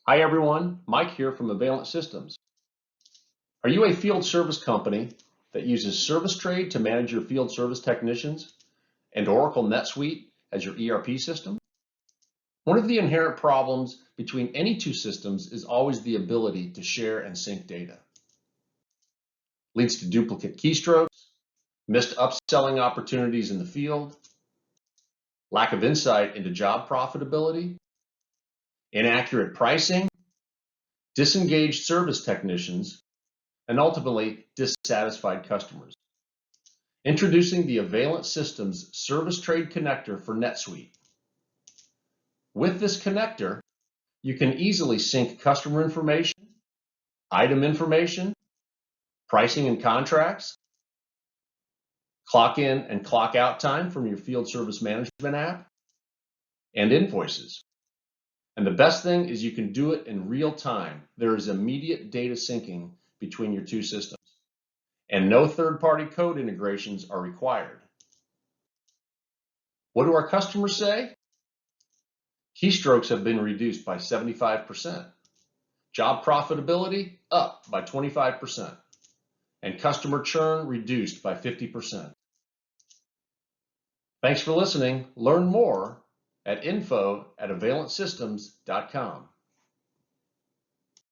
Hi everyone, Mike here from Availent Systems. Are you a field service company that uses ServiceTrade to manage your field service technicians and Oracle NetSuite as your ERP system? One of the inherent problems between any two systems is always the ability to share and sync data. Leads to duplicate keystrokes, missed upselling opportunities in the field, lack of insight into job profitability, inaccurate pricing, disengaged service technicians, and ultimately dissatisfied customers. Introducing the Availent Systems ServiceTrade Connector for NetSuite. With this connector, you can easily sync customer information, item information, pricing and contracts, clock in and clock out time from your field service management app, and invoices. And the best thing is you can do it in real time. There is immediate data syncing between your two systems, and no third-party code integrations are required. What do our customers say? Keystrokes have been reduced by 75%. Job profitability up by 25%. And customer churn reduced by 50%. Thanks for listening. Learn more at info@availentsystems.com.